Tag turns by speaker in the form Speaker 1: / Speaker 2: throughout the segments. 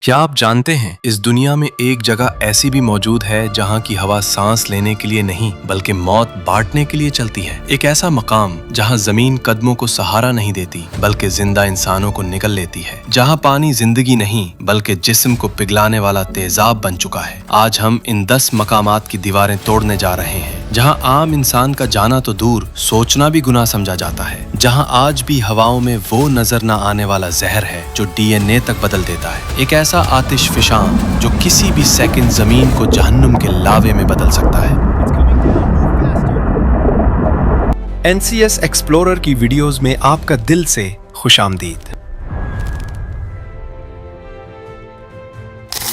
Speaker 1: کیا آپ جانتے ہیں اس دنیا میں ایک جگہ ایسی بھی موجود ہے جہاں کی ہوا سانس لینے کے لیے نہیں بلکہ موت بانٹنے کے لیے چلتی ہے؟ ایک ایسا مقام جہاں زمین قدموں کو سہارا نہیں دیتی بلکہ زندہ انسانوں کو نگل لیتی ہے، جہاں پانی زندگی نہیں بلکہ جسم کو پگھلانے والا تیزاب بن چکا ہے۔ آج ہم ان 10 مقامات کی دیواریں توڑنے جا رہے ہیں جہاں عام انسان کا جانا تو دور، سوچنا بھی گناہ سمجھا جاتا ہے، جہاں آج بھی ہواؤں میں وہ نظر نہ آنے والا زہر ہے جو DNA تک بدل دیتا ہے، ایک ایسا آتش فشاں جو کسی بھی سیکنڈ زمین کو جہنم کے لاوے میں بدل سکتا ہے۔ NCS ایکسپلورر کی ویڈیوز میں آپ کا دل سے خوش آمدید۔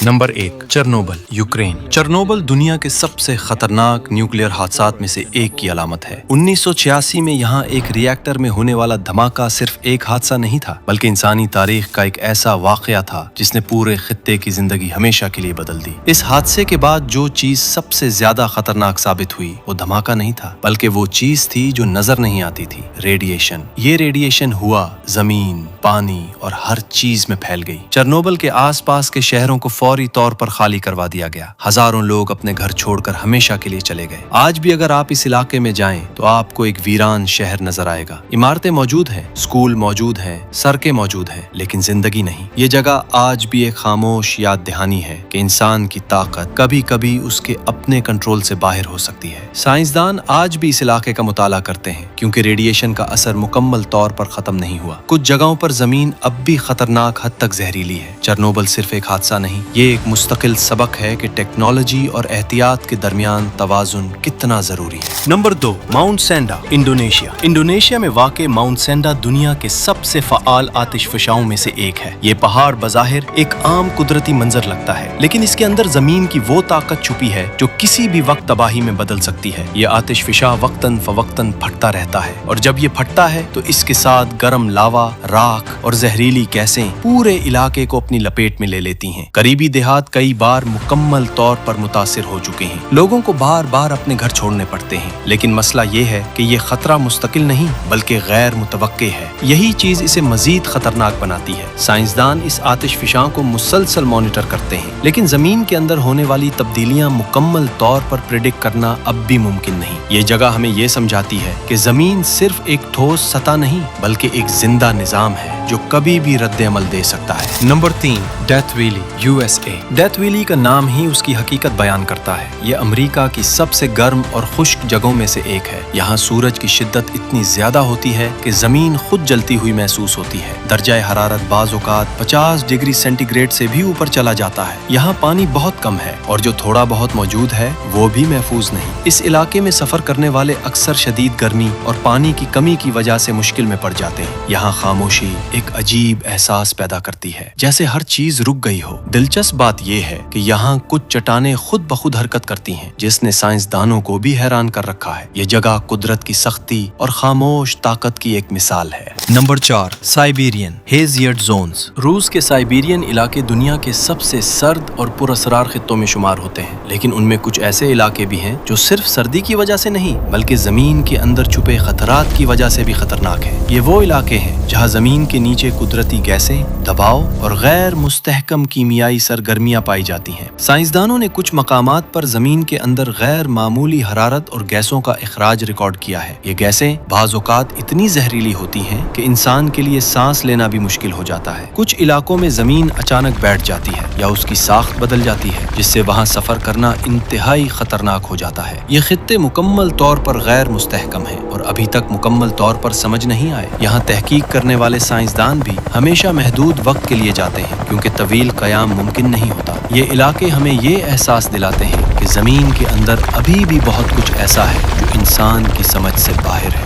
Speaker 1: Number 1، Chernobyl, Ukraine. چرنوبل دنیا کے سب سے خطرناک نیوکلیئر حادثات میں سے ایک کی علامت ہے۔ 1986 میں یہاں ایک ری ایکٹر میں ہونے والا دھماکہ صرف ایک حادثہ نہیں تھا بلکہ انسانی تاریخ کا ایک ایسا واقعہ تھا جس نے پورے خطے کی زندگی ہمیشہ کے لیے بدل دی۔ اس حادثے کے بعد جو چیز سب سے زیادہ خطرناک ثابت ہوئی وہ دھماکہ نہیں تھا بلکہ وہ چیز تھی جو نظر نہیں آتی تھی، ریڈیشن۔ یہ ریڈیشن ہوا، زمین، پانی اور ہر چیز میں پھیل گئی۔ چرنوبل کے آس پاس کے شہروں کو فوری طور پر خالی کروا دیا گیا۔ ہزاروں لوگ اپنے گھر چھوڑ کر ہمیشہ کے لیے چلے گئے۔ آج بھی اگر آپ اس علاقے میں جائیں تو آپ کو ایک ویران شہر نظر آئے گا۔ عمارتیں موجود ہیں، اسکول موجود ہیں، سڑکیں موجود ہیں، لیکن زندگی نہیں۔ یہ جگہ آج بھی ایک خاموش یاد دہانی ہے کہ انسان کی طاقت کبھی کبھی اس کے اپنے کنٹرول سے باہر ہو سکتی ہے۔ سائنسدان آج بھی اس علاقے کا مطالعہ کرتے ہیں کیونکہ ریڈیشن کا اثر مکمل طور پر ختم نہیں ہوا۔ کچھ جگہوں پر زمین اب بھی خطرناک حد تک زہریلی ہے۔ چرنوبل صرف ایک حادثہ نہیں، یہ ایک مستقل سبق ہے کہ ٹیکنالوجی اور احتیاط کے درمیان توازن کتنا ضروری ہے۔ نمبر 2، ماؤنٹ سینڈا، انڈونیشیا۔ انڈونیشیا میں واقع ماؤنٹ سینڈا دنیا کے سب سے فعال آتش فشاؤں میں سے ایک ہے۔ یہ پہاڑ بظاہر ایک عام قدرتی منظر لگتا ہے لیکن اس کے اندر زمین کی وہ طاقت چھپی ہے جو کسی بھی وقت تباہی میں بدل سکتی ہے۔ یہ آتش فشاں وقتاً فوقتاً پھٹتا رہتا ہے اور جب یہ پھٹتا ہے تو اس کے ساتھ گرم لاوا، راکھ اور زہریلی گیسیں پورے علاقے کو اپنی لپیٹ میں لے لیتی ہیں۔ قریبی دیہات کئی بار مکمل طور پر متاثر ہو چکے ہیں۔ لوگوں کو بار بار اپنے گھر چھوڑنے پڑتے ہیں لیکن مسئلہ یہ ہے کہ یہ خطرہ مستقل نہیں بلکہ غیر متوقع ہے۔ یہی چیز اسے مزید خطرناک بناتی ہے۔ سائنسدان اس آتش فشاں کو مسلسل مانیٹر کرتے ہیں لیکن زمین کے اندر ہونے والی تبدیلیاں مکمل طور پر پریڈکٹ کرنا اب بھی ممکن نہیں۔ یہ جگہ ہمیں یہ سمجھاتی ہے کہ زمین صرف ایک ٹھوس سطح نہیں بلکہ ایک زندہ نظام ہے جو کبھی بھی رد عمل دے سکتا ہے۔ Number 3، death valley, USA۔ Death valley کا نام ہی اس کی حقیقت بیان کرتا ہے۔ یہ امریکا کی سب سے گرم اور خشک جگہوں میں سے ایک ہے۔ یہاں سورج کی شدت اتنی زیادہ ہوتی ہے کہ زمین خود جلتی ہوئی محسوس ہوتی ہے۔ درجہ حرارت بعض اوقات 50 ڈگری سینٹی گریڈ سے بھی اوپر چلا جاتا ہے۔ یہاں پانی بہت کم ہے اور جو تھوڑا بہت موجود ہے وہ بھی محفوظ نہیں۔ اس علاقے میں سفر کرنے والے اکثر شدید گرمی اور پانی کی کمی کی وجہ سے مشکل میں پڑ جاتے ہیں۔ یہاں خاموشی ایک عجیب احساس پیدا کرتی ہے جیسے ہر چیز رک گئی ہو۔ دلچسپ بات یہ ہے کہ یہاں کچھ چٹانیں خود بخود حرکت کرتی ہیں جس نے سائنسدانوں کو بھی حیران کر رکھا ہے۔ یہ جگہ قدرت کی سختی اور خاموش طاقت کی ایک مثال ہے۔ Number 4، Siberian, hazard zones. روس کے سائبیرین علاقے دنیا کے سب سے سرد اور پراسرار خطوں میں شمار ہوتے ہیں لیکن ان میں کچھ ایسے علاقے بھی ہیں جو صرف سردی کی وجہ سے نہیں بلکہ زمین کے اندر چھپے خطرات کی وجہ سے بھی خطرناک ہیں۔ یہ وہ علاقے ہیں جہاں زمین کے نیچے قدرتی گیسیں، دباؤ اور غیر مستحکم کیمیائی سرگرمیاں پائی جاتی ہیں۔ سائنسدانوں نے کچھ مقامات پر زمین کے اندر غیر معمولی حرارت اور گیسوں کا اخراج ریکارڈ کیا ہے۔ یہ گیسیں بعض اوقات اتنی زہریلی ہوتی ہیں کہ انسان کے لیے سانس لینا بھی مشکل ہو جاتا ہے۔ کچھ علاقوں میں زمین اچانک بیٹھ جاتی ہے یا اس کی ساخت بدل جاتی ہے جس سے وہاں سفر کرنا انتہائی خطرناک ہو جاتا ہے۔ یہ خطے مکمل طور پر غیر مستحکم ہیں اور ابھی تک مکمل طور پر سمجھ نہیں آئے۔ یہاں تحقیق کرنے والے سائنسدان بھی ہمیشہ محدود وقت کے لیے جاتے ہیں کیونکہ طویل قیام ممکن نہیں ہوتا۔ یہ علاقے ہمیں یہ احساس دلاتے ہیں کہ زمین کے اندر ابھی بھی بہت کچھ ایسا ہے جو انسان کی سمجھ سے باہر ہے۔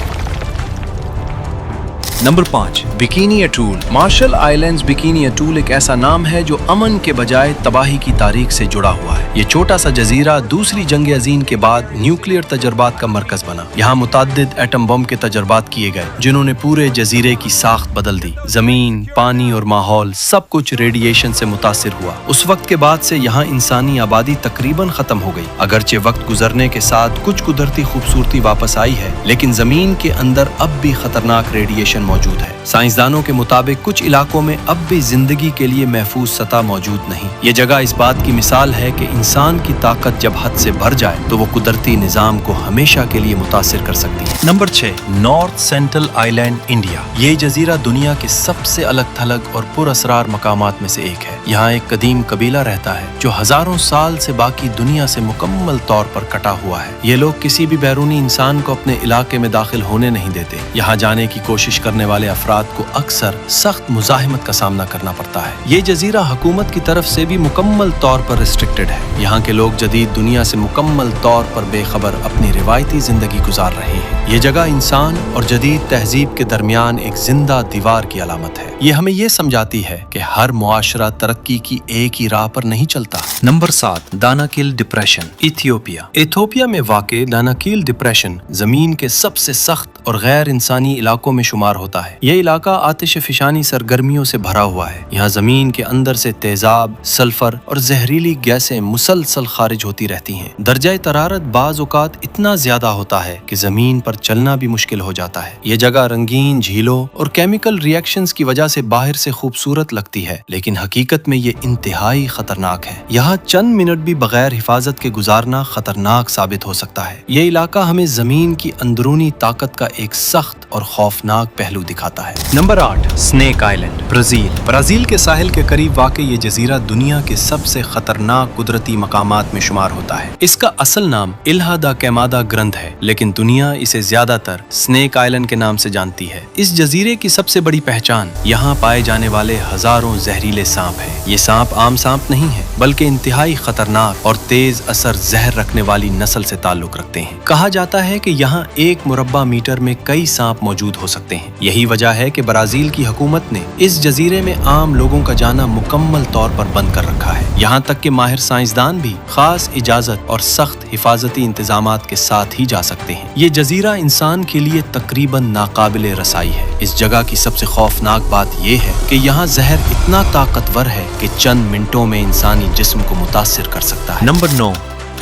Speaker 1: Number 5، Bikini Atoll. Marshall Islands Bikini Atoll ایک ایسا نام ہے جو امن کے بجائے تباہی کی تاریخ سے جڑا ہوا ہے۔ یہ چھوٹا سا جزیرہ دوسری جنگ عظیم کے بعد نیوکلیئر تجربات کا مرکز بنا۔ یہاں متعدد ایٹم بم کے تجربات کیے گئے جنہوں نے پورے جزیرے کی ساخت بدل دی۔ زمین، پانی اور ماحول سب کچھ ریڈیشن سے متاثر ہوا۔ اس وقت کے بعد سے یہاں انسانی آبادی تقریباً ختم ہو گئی۔ اگرچہ وقت گزرنے کے ساتھ کچھ قدرتی خوبصورتی واپس آئی ہے لیکن زمین کے اندر اب بھی خطرناک ریڈیشن موجود ہے۔ साइंसदानों के मुताबिक कुछ इलाकों में अब भी जिंदगी के लिए महफूज सतह मौजूद नहीं। ये जगह इस बात की मिसाल है कि इंसान की ताकत जब हद से भर जाए तो वो कुदरती निजाम को हमेशा के लिए मुतासिर कर सकती है। Number 6, north central island, India. ये जजीरा दुनिया के सबसे अलग थलग और पुरअसरार मकामात में से एक है। यहाँ एक कदीम कबीला रहता है जो हजारों साल से बाकी दुनिया से मुकम्मल तौर पर कटा हुआ है। ये लोग किसी भी बैरूनी इंसान को अपने इलाके में दाखिल होने नहीं देते। यहाँ जाने की कोशिश करने वाले अफराद को अक्सर सख्त मुजाहिमत का सामना करना पड़ता है। ये जजीरा हुकूमत की तरफ से भी मुकम्मल तौर पर रिस्ट्रिक्टेड है। यहाँ के लोग जदीद दुनिया से मुकम्मल तौर पर बेखबर अपनी रिवायती जिंदगी गुजार रहे हैं। ये जगह इंसान और जदीद तहजीब के दरमियान एक जिंदा दीवार की अलामत है। ये हमें ये समझाती है कि हर मुआशरा तरक्की की एक ही राह पर नहीं चलता। Number 7, Danakil depression, Ethiopia. Ethiopia में वाक़े दानाकिल डिप्रेशन जमीन के सबसे सख्त और गैर इंसानी इलाकों में शुमार होता है। यह इलाका आतिश फिशानी सरगर्मियों से भरा हुआ है। यहाँ जमीन के अंदर से तेजाब, सल्फर और जहरीली गैसें मुसलसल खारिज होती रहती हैं। दर्जा तरारत बाज औकात इतना ज्यादा होता है कि जमीन पर चलना भी मुश्किल हो जाता है। ये जगह रंगीन झीलों और केमिकल रिएक्शंस की वजह से बाहर से खूबसूरत लगती है, लेकिन हकीकत में ये इंतहाई खतरनाक है। यहाँ चंद मिनट भी बगैर हिफाजत के गुजारना खतरनाक साबित हो सकता है। ये इलाका हमें जमीन की अंदरूनी ताकत का एक सख्त और खौफनाक पहलू दिखाता है। Number 8, snake island, Brazil. Brazil के साहिल के करीब वाक़े ये जजीरा दुनिया के सबसे खतरनाक कुदरती मकामात में शुमार होता है। इसका असल नाम इल्हा दा कैमादा ग्रंथ है, लेकिन दुनिया इसे ज्यादातर स्नेक आइलैंड के नाम से जानती है। इस जजीरे की सबसे बड़ी पहचान यहाँ पाए जाने वाले हजारों जहरीले सांप है। ये सांप आम सांप नहीं है, बल्कि इंतहाई खतरनाक और तेज असर जहर रखने वाली नस्ल से ताल्लुक रखते हैं। कहा जाता है कि यहाँ 1 मुरब्बा मीटर में कई सांप मौजूद हो सकते हैं। यही वजह है कि ब्राजील की हुकूमत ने इस जजीरे में आम लोगों का जाना मुकम्मल तौर पर बंद कर रखा है। यहाँ तक कि माहिर साइंसदान भी खास इजाजत और सख्त हिफाजती इंतजामात के साथ ही जा सकते हैं। ये जजीरा इंसान के लिए तकरीबन नाकाबिले रसाई है। इस जगह की सबसे खौफनाक बात यह है कि यहाँ जहर इतना ताकतवर है कि चंद मिनटों में इंसानी जिस्म को मुतासिर कर सकता है। Number 9,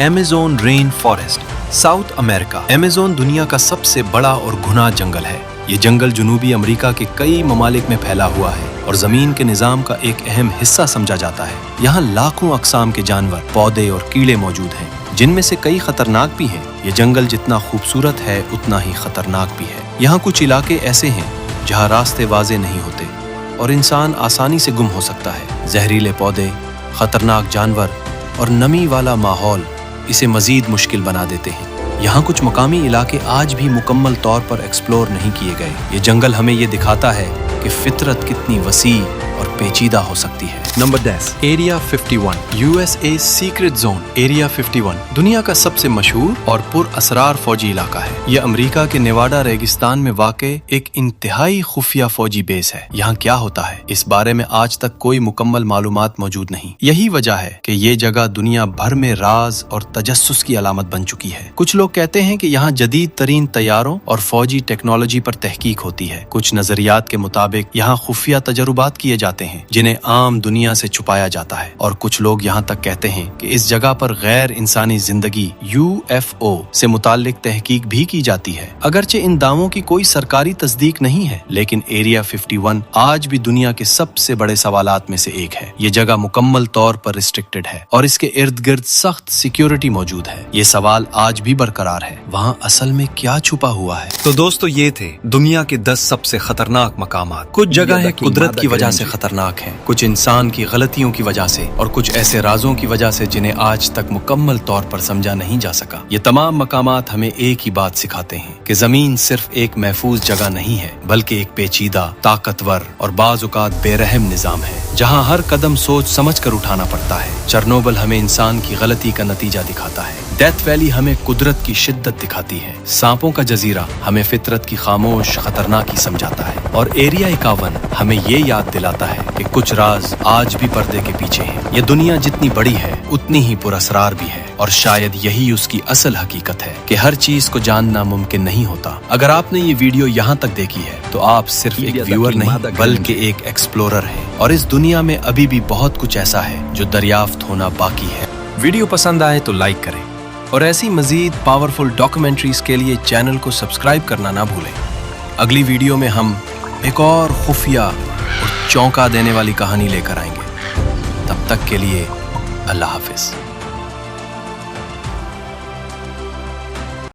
Speaker 1: Amazon rain forest, south America. Amazon दुनिया का सबसे बड़ा और घना जंगल है। ये जंगल जनूबी अमेरिका के कई ममालिक में फैला हुआ है और जमीन के निजाम का एक अहम हिस्सा समझा जाता है। यहाँ लाखों अकसाम के जानवर, पौधे और कीड़े मौजूद हैं, जिनमें से कई खतरनाक भी हैं। ये जंगल जितना खूबसूरत है उतना ही खतरनाक भी है। यहाँ कुछ इलाके ऐसे हैं जहाँ रास्ते वाज़े नहीं होते और इंसान आसानी से गुम हो सकता है। जहरीले पौधे, खतरनाक जानवर और नमी वाला माहौल इसे मजीद मुश्किल बना देते हैं। यहाँ कुछ मकामी इलाके आज भी मुकम्मल तौर पर एक्सप्लोर नहीं किए गए। ये जंगल हमें ये दिखाता है कि फितरत कितनी वसी और पेचीदा हो सकती है। Number 10, area 51, USA secret zone. Area 51 दुनिया का सबसे मशहूर और पुरअसरार फौजी इलाका है। यह अमेरिका के नेवाडा रेगिस्तान में वाक़े एक इंतहाई खुफिया फौजी बेस है। यहाँ क्या होता है इस बारे में आज तक कोई मुकम्मल मालूमात मौजूद नहीं। यही वजह है कि ये जगह दुनिया भर में राज और तजस्सुस की अलामत बन चुकी है। कुछ लोग कहते हैं कि यहाँ जदीद तरीन तैयारों और फौजी टेक्नोलॉजी पर तहकीक होती है। कुछ नजरियात के मुताबिक यहाँ खुफिया तजुर्बात किए जाते हैं जिन्हें आम दुनिया से छुपाया जाता है, और कुछ लोग यहाँ तक कहते हैं कि इस जगह पर गैर इंसानी जिंदगी UFO से मुताल्लिक तहकीक भी की जाती है। अगरचे इन दावों की कोई सरकारी तस्दीक नहीं है, लेकिन एरिया 51 आज भी दुनिया के सबसे बड़े सवालात में से एक है। ये जगह मुकम्मल तौर पर रिस्ट्रिक्टेड है और इसके इर्द गिर्द सख्त सिक्योरिटी मौजूद है। ये सवाल आज भी बरकरार है, वहाँ असल में क्या छुपा हुआ है? तो दोस्तों, ये थे दुनिया के 10 सबसे खतरनाक मकामात। कुछ जगह कुदरत की वजह से खतरनाक हैं, कुछ इंसान की गलतियों की वजह से, और कुछ ऐसे राजों की वजह से जिन्हें आज तक मुकम्मल तौर पर समझा नहीं जा सका। ये तमाम मकामात हमें एक ही बात सिखाते हैं कि जमीन सिर्फ एक महफूज जगह नहीं है, बल्कि एक पेचीदा, ताकतवर और बाज़ औक़ात बेरहम निजाम है, जहाँ हर कदम सोच समझ कर उठाना पड़ता है। चेरनोबिल हमें इंसान की गलती का नतीजा दिखाता है। डेथ वैली हमें कुदरत की शिद्दत दिखाती है। सांपों का जजीरा हमें फितरत की खामोश खतरनाकी समझाता है, और एरिया 51 हमें ये याद दिलाता है कि कुछ राज आज भी पर्दे के पीछे हैं। ये दुनिया जितनी बड़ी है उतनी ही पुरअसरार भी है, और शायद यही उसकी असल हकीकत है कि हर चीज को जानना मुमकिन नहीं होता। अगर आपने ये वीडियो यहाँ तक देखी है तो आप सिर्फ एक व्यूअर नहीं बल्कि एक एक्सप्लोरर हैं, और इस दुनिया में अभी भी बहुत कुछ ऐसा है जो दरियाफ्त होना बाकी है। वीडियो पसंद आए तो लाइक करें, और ऐसी मजीद पावरफुल डॉक्यूमेंट्रीज के लिए चैनल को सब्सक्राइब करना ना भूलें। अगली वीडियो में हम एक और खुफिया और चौंका देने वाली कहानी लेकर आएंगे। तब तक के लिए अल्लाह हाफिज।